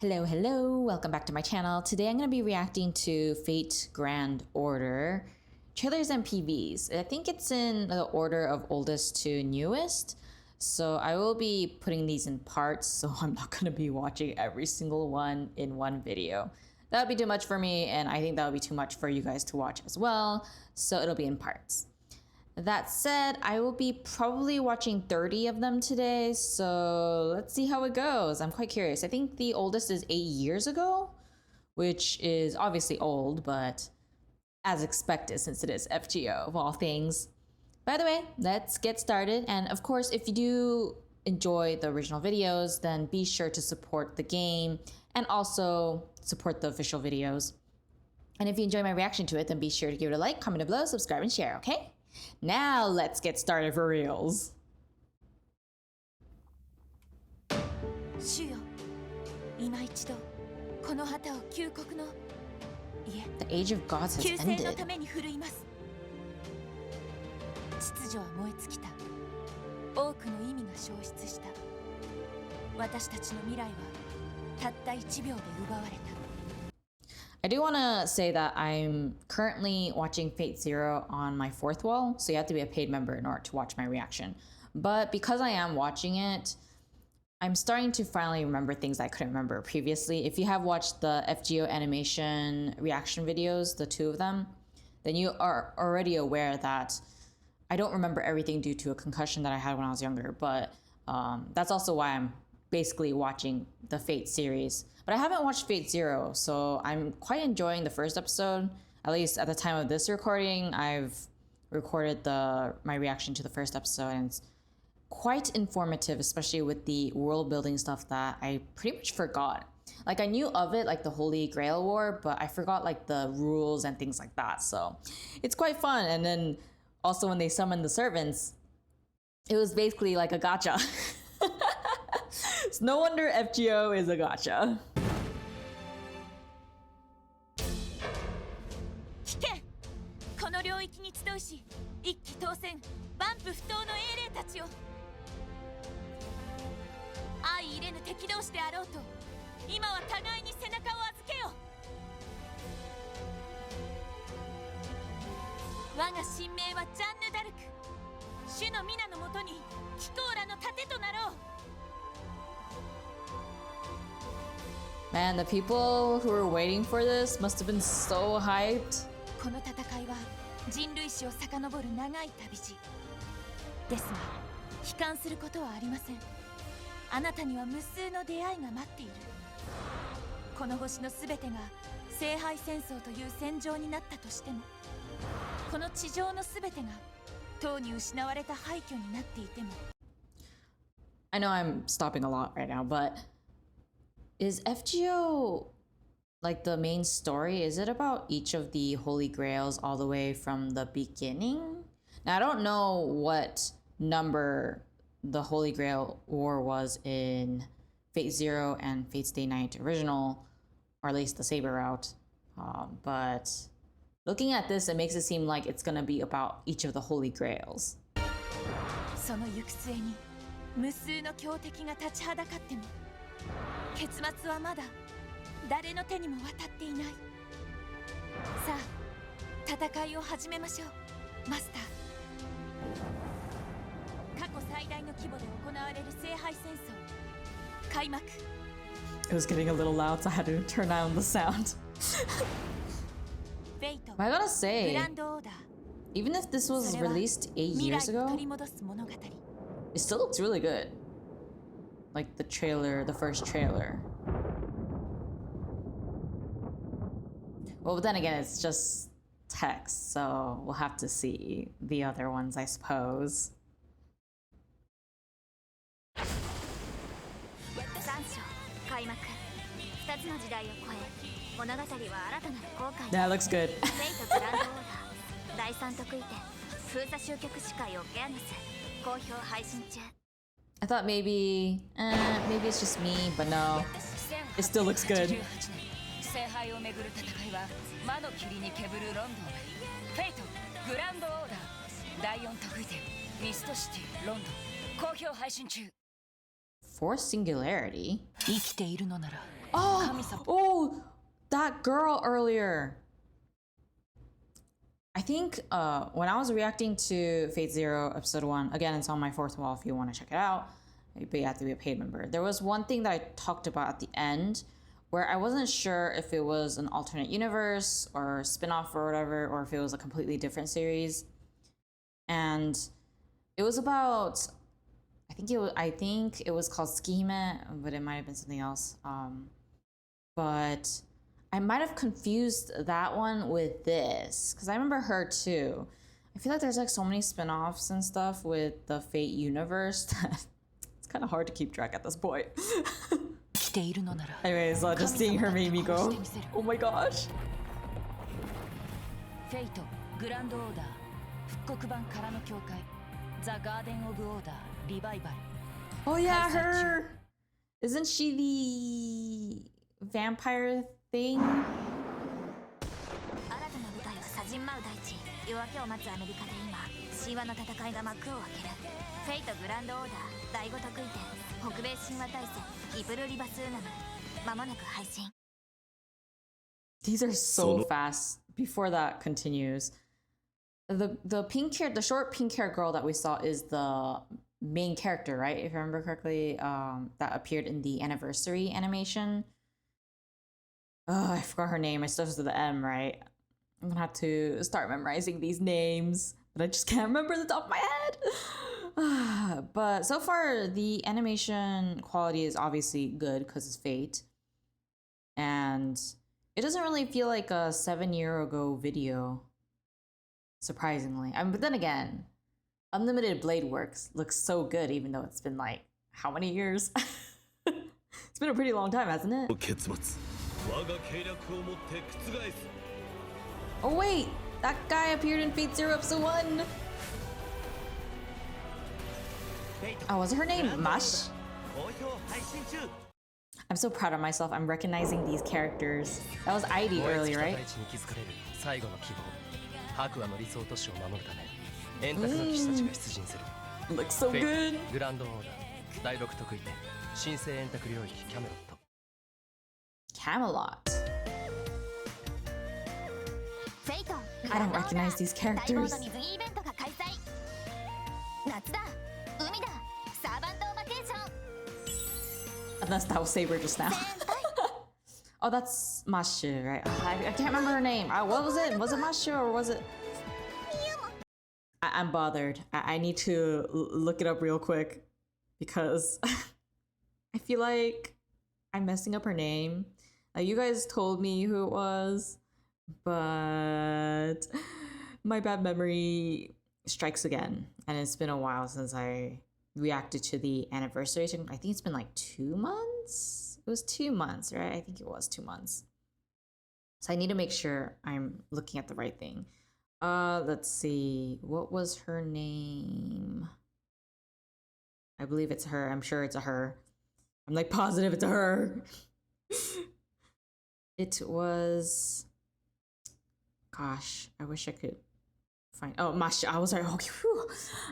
Hello, welcome back to my channel. Today I'm going to be reacting to Fate Grand Order trailers and PVs. I think it's in the order of oldest to newest. So I will be putting these in parts, so I'm not going to be watching every single one in one video. That would be too much for me, and I think that would be too much for you guys to watch as well. So it'll be in parts. That said, I will be probably watching 30 of them today, so let's see how it goes. I'm quite curious. I think the oldest is 8 years ago, which is obviously old, but as expected since it is FGO of all things. By the way, let's get started. And of course, if you do enjoy the original videos, then be sure to support the game and also support the official videos. And if you enjoy my reaction to it, then be sure to give it a like, comment below, subscribe, and share, okay? Now let's get started for reals. The age of gods has ended. I do want to say that I'm currently watching Fate Zero on my 4th wall, so you have to be a paid member in order to watch my reaction. But because I am watching it, I'm starting to finally remember things I couldn't remember previously. If you have watched the FGO animation reaction videos, the 2 of them, then you are already aware that I don't remember everything due to a concussion that I had when I was younger, but that's also why I'm basically watching the Fate series. But I haven't watched Fate Zero, so I'm quite enjoying the first episode. At least at the time of this recording, I've recorded my reaction to the first episode, and it's quite informative, especially with the world building stuff that I pretty much forgot. Like, I knew of it, like the Holy Grail War, but I forgot like the rules and things like that. So it's quite fun. And then also when they summoned the servants, it was basically like a gacha. No wonder FGO is a gacha. Man, the people who were waiting for this must have been so hyped. I know I'm stopping a lot right now, but is FGO like the main story? Is it about each of the Holy Grails all the way from the beginning? Now, I don't know what number the Holy Grail War was in Fate Zero and Fate Stay Night original, or at least the Saber route. But looking at this, it makes it seem like it's gonna be about each of the Holy Grails. It was getting a little loud, so I had to turn down the sound. I gotta say, even if this was released 8 years ago, it still looks really good. Like the trailer, the first trailer. Well, but then again, it's just text, so we'll have to see the other ones, I suppose. That looks good. I thought maybe it's just me, but no, it still looks good. Fourth Singularity? Oh, that girl earlier. I think when I was reacting to Fate Zero episode 1, again, it's on my fourth wall if you want to check it out, but you have to be a paid member. There was one thing that I talked about at the end where I wasn't sure if it was an alternate universe or spin-off or whatever, or if it was a completely different series. And it was about, I think it was called Tsukihime, but it might have been something else. But I might have confused that one with this, because I remember her too. I feel like there's like so many spin-offs and stuff with the Fate universe that it's kind of hard to keep track at this point. Anyways, just seeing her made me go, oh my gosh. Oh yeah, her! Isn't she the vampire thing? These are so fast. Before that continues, the pink hair, the short pink hair girl that we saw is the main character, right? If I remember correctly, that appeared in the anniversary animation. Oh, I forgot her name. It starts with the M, right? I'm gonna have to start memorizing these names, but I just can't remember the top of my head. But so far, the animation quality is obviously good because it's Fate. And it doesn't really feel like a 7-year ago video, surprisingly. But then again, Unlimited Blade Works looks so good even though it's been like, how many years? It's been a pretty long time, hasn't it? Oh wait, that guy appeared in Fate Zero episode 1. Oh, was her name Mash? I'm so proud of myself. I'm recognizing these characters. That was Airi earlier, right? Looks so good. Camelot. I don't recognize these characters. Unless that was Saber just now. Oh, that's Mashu, right? I can't remember her name. What was it? Was it Mashu or was it? I'm bothered. I need to look it up real quick because I feel like I'm messing up her name. You guys told me who it was, but my bad memory strikes again. And it's been a while since I reacted to the anniversary. I think it's been like 2 months. It was 2 months, right? I think it was 2 months. So I need to make sure I'm looking at the right thing. Let's see. What was her name? I believe it's her. I'm sure it's a her. I'm like positive it's a her. It was, gosh, I wish I could find, oh, Masha. I was like, okay, whew.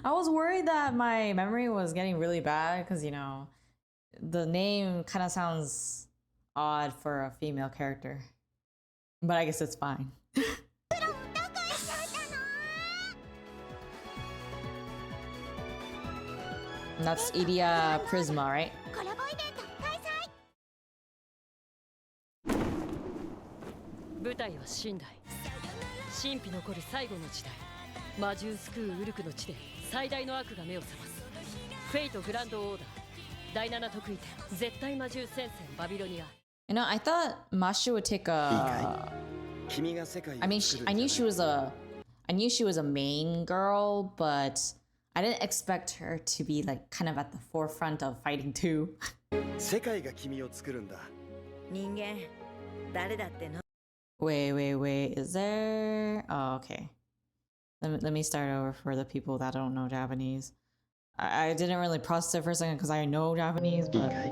I was worried that my memory was getting really bad because, you know, the name kind of sounds odd for a female character, but I guess it's fine. And that's Idia Prisma, right? You know, I thought Mashu would take a... I mean, I knew she was a main girl, but I didn't expect her to be like kind of at the forefront of fighting too. Wait, is there... Oh, okay. Let me start over for the people that don't know Japanese. I didn't really process it for a second because I know Japanese, but I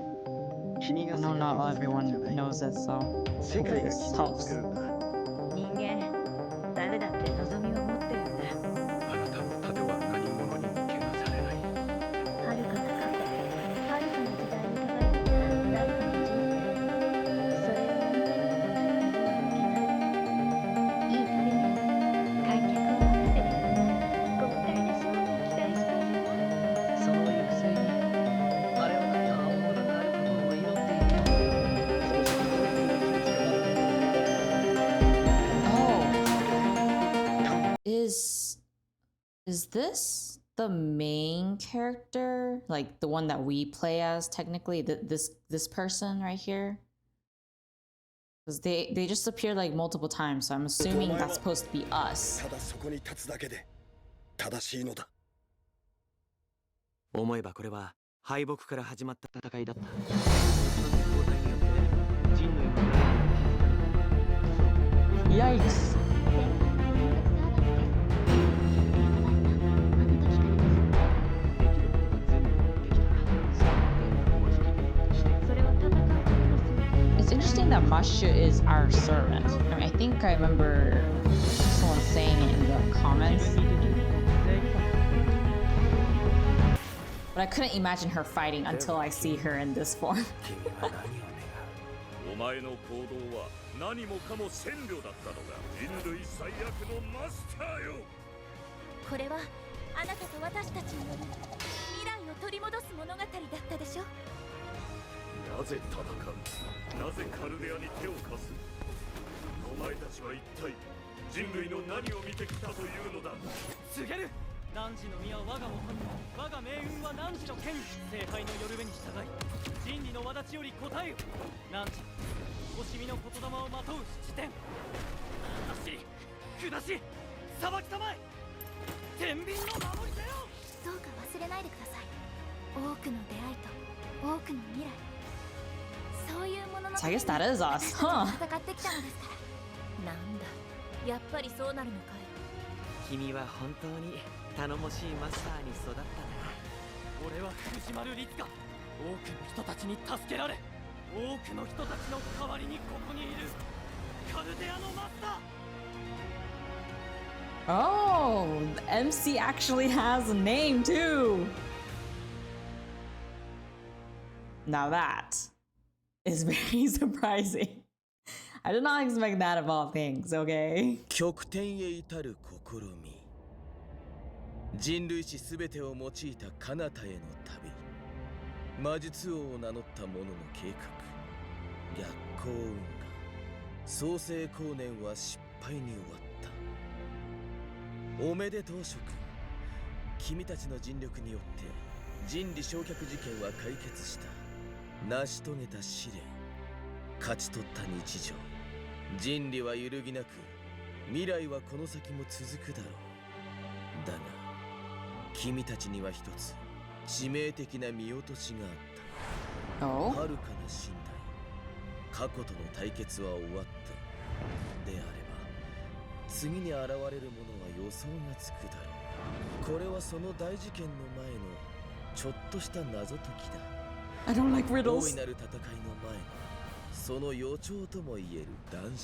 know not everyone knows it, so hopefully this helps. Is this the main character? Like the one that we play as technically? This person right here? Because they just appear like multiple times, so I'm assuming that's supposed to be us. 思えばこれは敗北から始まった戦いだった。Yikes. It's interesting that Mashu is our servant. I mean, I think I remember someone saying it in the comments. But I couldn't imagine her fighting until I see her in this form. お前の行動は何もかも占領だったのが人類最悪のマスターよ。これはあなたと私たちによる未来を取り戻す物語だったでしょ。なぜ戦う？なぜカルデアに手を貸す？お前たちは一体人類の何を見てきたというのだ。告げる。汝の身は我が元に、我が命運は汝の剣。聖杯の夜べに従い、真理の轍より答えよ。汝、惜しみの言霊をまとう七点。走り、下し、裁きたまえ。天秤の守り手よ。どうか忘れないでください。多くの出会いと多くの未来。そういうものの So I guess that is us, huh? 戦ってきたのですから。なんだ、やっぱりそうなるのかい。君は本当に頼もしいマスターに育ったな。俺は藤丸律香。多くの人たちに助けられ、多くの人たちの代わりにここにいるカルデアのマスター。Oh, the MC actually has a name too. Now that is very surprising. I did not expect that of all things, okay? 極点へ至る試み。人類史すべてを用いた彼方への旅。魔術王を名乗った者の計画。逆行運河。創世光年は失敗に終わった。おめでとう諸君。君たちの尽力によって人理焼却事件は解決した。成し遂げた試練。勝ち取った日常。人理は揺るぎなく、未来はこの先も続くだろう。だが、君たちには一つ致命的な見落としがあった。Oh? 遥かな信頼。過去との対決は終わった。であれば、次に現れるものは予想がつくだろう。これはその大事件の前のちょっとした謎解きだ。I don't like 大 riddles. いなる戦いの前のその予兆とも言える談笑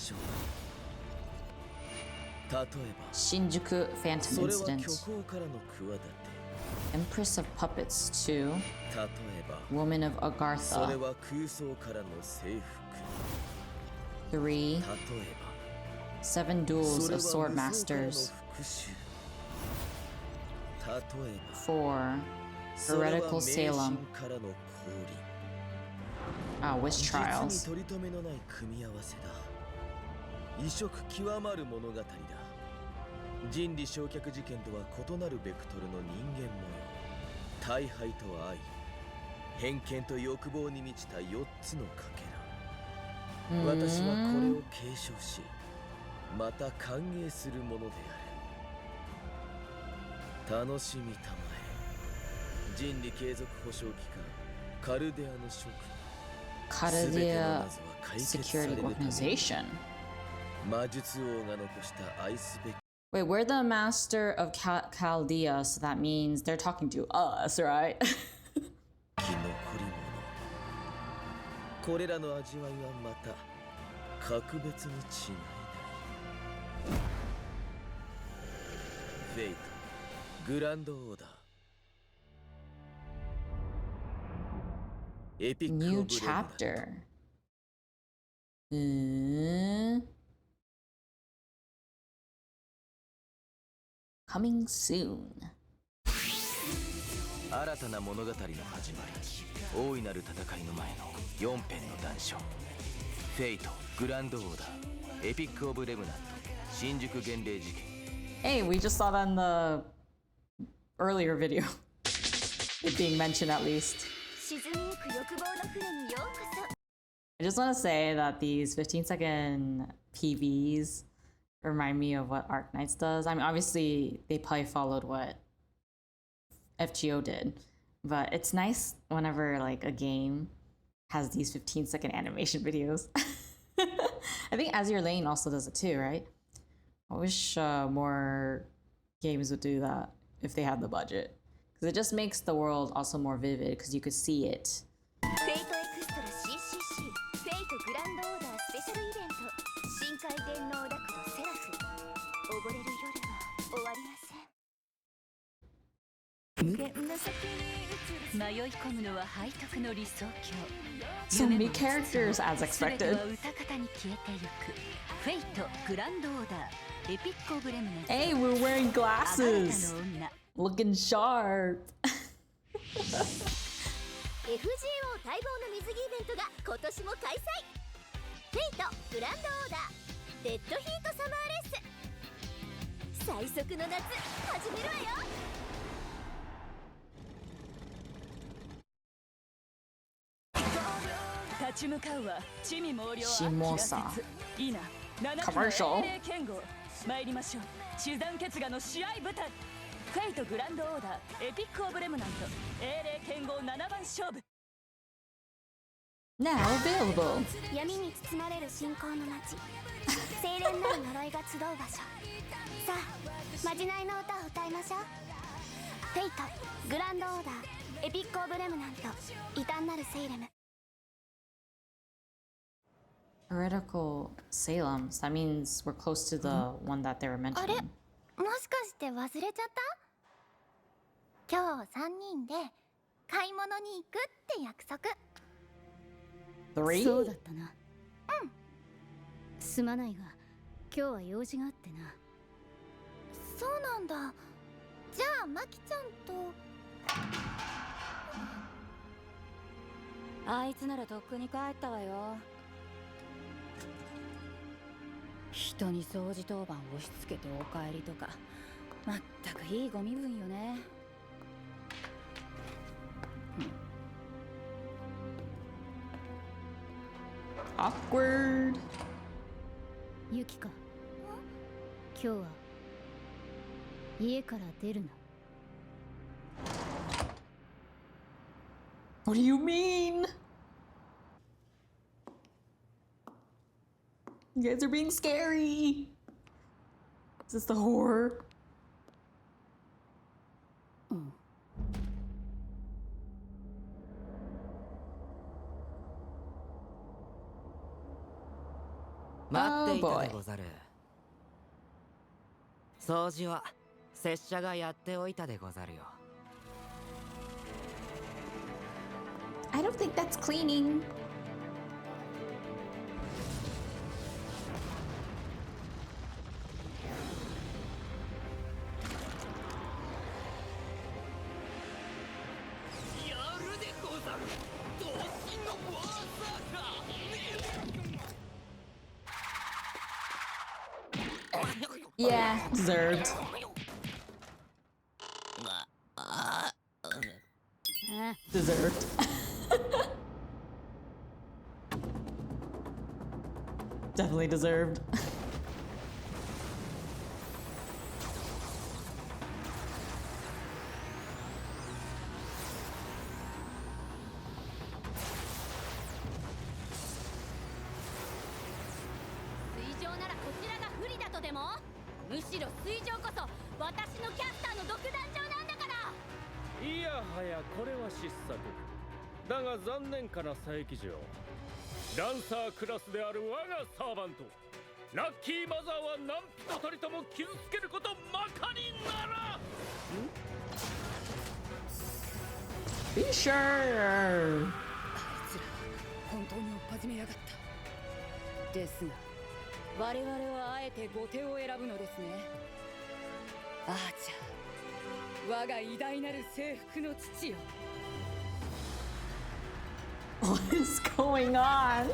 だ。例えば、Shinjuku Phantom それは虚 Incident. 構からの企て。Empress of Puppets 2. 例えば、 Woman of それ Agartha. は空想からの征服。 3. 例えば、 Seven そ Duels れ of は Sword 無双からの Masters. 復讐。例えば、 4. それは Heretical 迷 Salem. 信からの降臨。 Witch 実に Trials. 取り留めのない組み合わせだ。異色極まる物語だ。人理焼却事件とは異なるベクトルの人間模様。大敗と愛、偏見と欲望に満ちた4つのかけら。私はこれを継承し、また歓迎するものである。楽しみたまえ。人理継続保障機関カルデアの諸君。 Kardea Security Organization. 魔術王が残した愛すべき。 Wait, we're the master of Chaldea, so that means they're talking to us, right? 生き残り物。これらの味わいはまた格別に違いない。フェイト、グランドオーダー。エピック New オブレムナント。 chapter. Coming soon. 新たな物語の始まり。大いなる戦いの前の4編の談笑。フェイト、グランドオーダー、エピックオブレムナント、新宿厳礼事件。Hey, we just saw that in the earlier video. It being mentioned at least. 沈みゆく欲望の船にようこそ。 I just want to say that these 15-second PVs remind me of what Arknights does. I mean, obviously, they probably followed what FGO did, but it's nice whenever like a game has these 15-second animation videos. I think As Your Lane also does it too, right? I wish more games would do that if they had the budget, because it just makes the world also more vivid because you could see it. フェイトエクストラ CCC フェイトグランドオーダースペシャルイベント深海電脳ラクロセラフ溺れる夜は終わりません。 So many characters as expected. Hey, we're wearing glasses. Looking sharp. FGO 待望の水着イベントが今年も開催。フェイトグランドオーダーデッドヒートサマーレース最速の夏始めるわよ。 Shimosa. Commercial. 参りましょう。手段決がの試合舞台。フェイトグランドオーダーエピックオブレムナント英霊剣豪7番勝負。 Now available. 闇に包まれる信仰の街精霊なる呪いが集う場所。さあまじないの歌を歌いましょう。フェイトグランドオーダーエピックオブレムナント異端なるセイレム。 Heretical Salem's. That means we're close to the one that they were あれ mentioning. もしかして忘れちゃった？今日3人で買い物に行くって約束。 3? そうだったな。うん。すまないが、今日は用事があってな。そうなんだ。じゃあマキちゃんと。あいつならとっくに帰ったわよ。人に掃除当番押し付けてお帰りとか、まったくいいご身分よね。Awkward. ユキか。今日は家から出るな。 What do you mean? You guys are being scary. Is this the horror? 待っていたでござる。掃除は拙者がやっておいたでござるよ。 I don't think that's cleaning. Yeah, deserved. Deserved. Definitely deserved. Lancer ランサークラスである我がサーバントラッキーマザーは何人たりとも傷つけることまかにならん。 Be sure. 本当に追っ始めやがった。ですが、我々はあえて後手を選ぶのですね。アーチャー、我が偉大なる征服の父よ。 What is going on?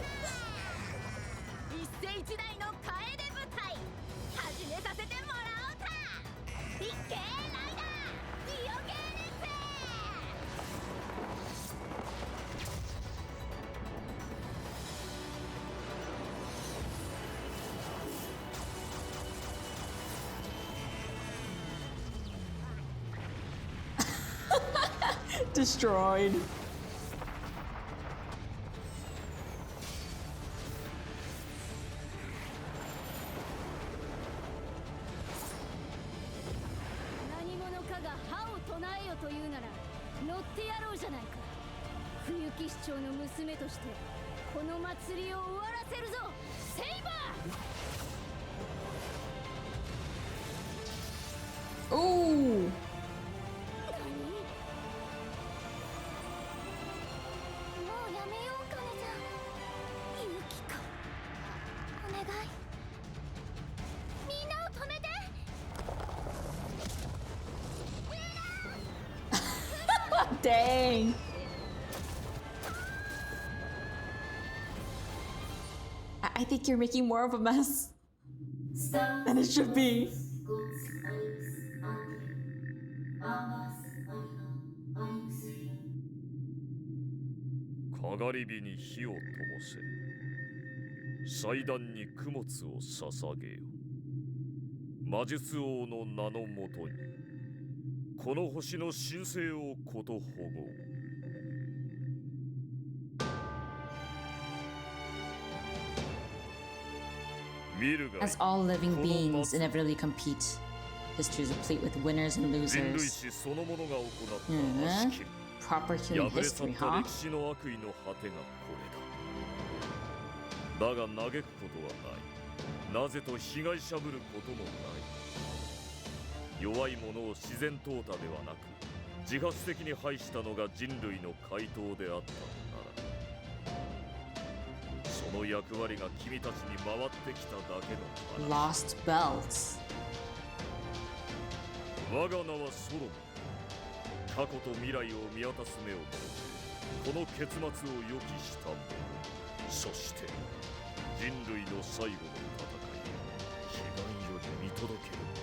一世一代の楓舞台始めさせてもらおうか。ビッケーライダー Destroyed. Ooh. Dang. I think you're making more of a mess than it should be.かがり火に火を灯せ、祭壇に供物を捧げよ。魔術王の名のもとに、この星の神聖をこと保護。As all living beings inevitably compete, history is replete with winners and 人類 losers. 史そのものが行った悪しき Proper 破 human れ去っ history, た huh? 歴史の悪意の果てがこれだ。だが嘆くことはない。なぜと被害者ぶることもない。弱い者を自然淘汰ではなく、自発的に排したのが人類の回答であったのなら、その役割が君たちに回ってきただけの話。 Lostbelt. 我が名はソロモン。過去と未来を見渡す目を持ち、この結末を予期したもの。そして人類の最後の戦い、彼岸より見届けるものだ。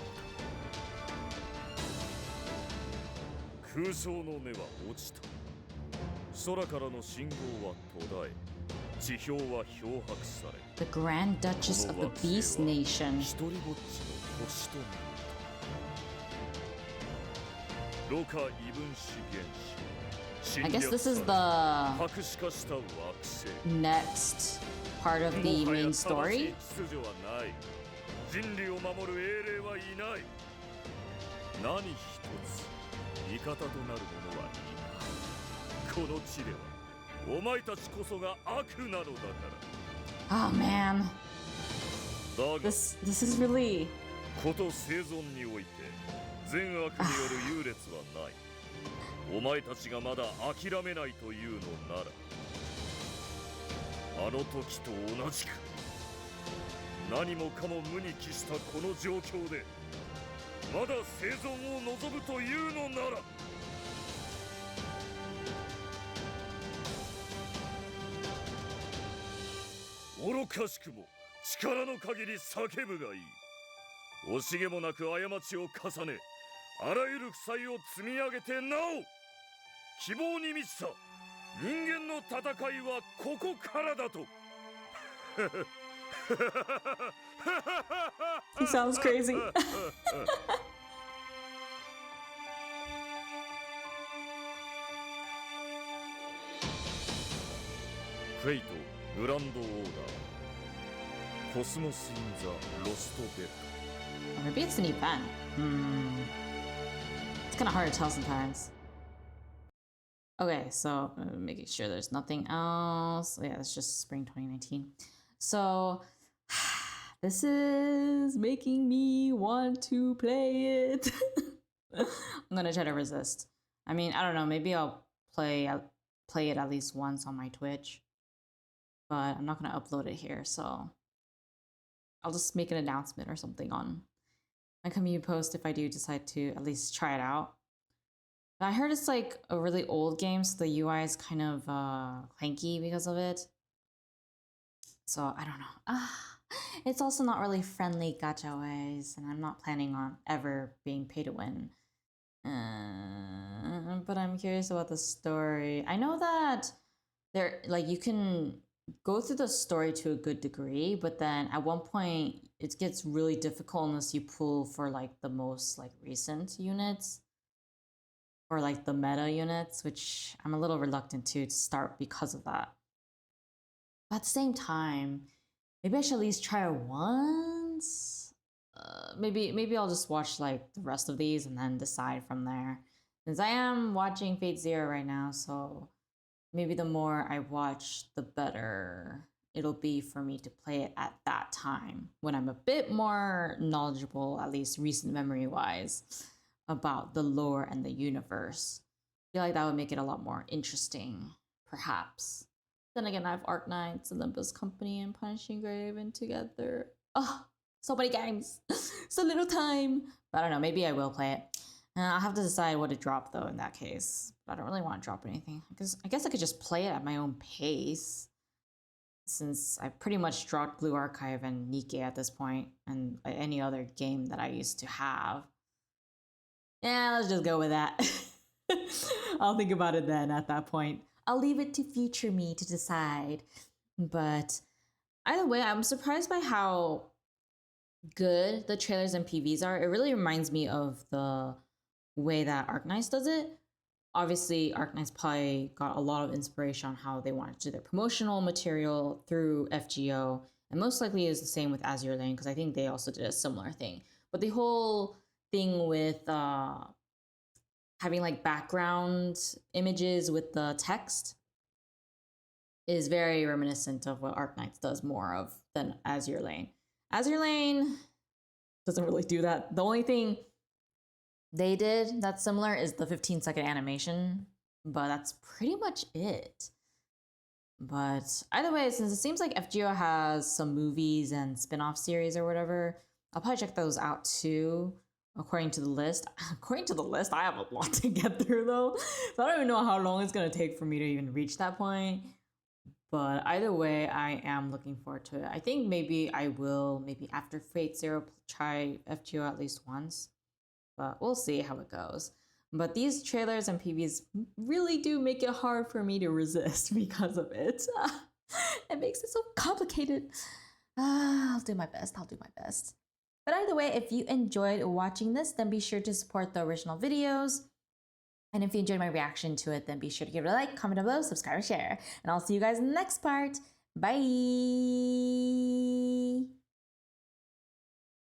空想の根は落ちた。空からの信号は途絶え、地表は漂白され、 The Grand Duchess of the Beast Nation. 一人ぼっちの星となった。ロカ異分子原子。 I guess this is the 白紙化した惑星。 next part of the もはや main 正しい story. 秩序はない。人類を守る英霊はいない。何一つ味方となる者はいない。この地ではお前たちこそが悪なのだか Oh man. ら。だが This is really こと生存において善悪による優劣はない。お前たちがまだ諦めないというのなら、あの時と同じく何もかも無に帰したこの状況でまだ生存を望むというのなら、愚かしくも力の限り叫ぶがいい。惜しげもなく過ちを重ね、あらゆる負債を積み上げてなお希望に満ちた人間の戦いはここからだと。he sounds crazy. フェイトグランドオーダーコスモス・イン・ザ・ロストベルト。 Or maybe it's an event. It's kind of hard to tell sometimes. Okay, so making sure there's nothing else. Yeah, it's just spring 2019. So this is making me want to play it. I'm gonna try to resist. I mean, I don't know. Maybe I'll play it at least once on my Twitch, but I'm not gonna upload it here. So I'll just make an announcement or something on my community post if I do decide to at least try it out. But I heard it's like a really old game, so the UI is kind of clanky because of it. So I don't know. It's also not really friendly gacha ways, and I'm not planning on ever being pay to win But I'm curious about the story. I know that there, like, you can go through the story to a good degree, but then at one point it gets really difficult unless you pull for like the most like recent units or like the meta units, which I'm a little reluctant to start because of that. But at the same time, maybe I should at least try it once. Maybe I'll just watch like the rest of these and then decide from there. Since I am watching Fate Zero right now, so maybe the more I watch, the better it'll be for me to play it at that time when I'm a bit more knowledgeable, at least recent memory wise, about the lore and the universe. I feel like that would make it a lot more interesting, perhaps. Then again, I have Arknights, Olympus Company, and Punishing Graven together. Oh, so many games, so little time. But I don't know, maybe I will play it. I'll have to decide what to drop though in that case. But I don't really want to drop anything. I guess I could just play it at my own pace, since I pretty much dropped Blue Archive and Nikke at this point, and any other game that I used to have. Yeah, let's just go with that. I'll think about it then at that point. I'll leave it to future me to decide. But either way, I'm surprised by how good the trailers and PVs are. It really reminds me of the way that Arknights does it. Obviously, Arknights probably got a lot of inspiration on how they wanted to do their promotional material through FGO, and most likely is the same with Azure Lane, because I think they also did a similar thing. But the whole thing with having like background images with the text is very reminiscent of what Arknights does more of than Azure Lane. Azure Lane doesn't really do that. The only thing they did that's similar is the 15-second animation, but that's pretty much it. But either way, since it seems like FGO has some movies and spin-off series or whatever, I'll probably check those out too, according to the list. According to the list, I have a lot to get through though, so I don't even know how long it's gonna take for me to even reach that point. But either way, I am looking forward to it. I think maybe I will, maybe after Fate Zero, try FGO at least once. But we'll see how it goes. But these trailers and PVs really do make it hard for me to resist because of it. It makes it so complicated. I'll do my best. But either way, if you enjoyed watching this, then be sure to support the original videos. And if you enjoyed my reaction to it, then be sure to give it a like, comment down below, subscribe, and share. And I'll see you guys in the next part. Bye!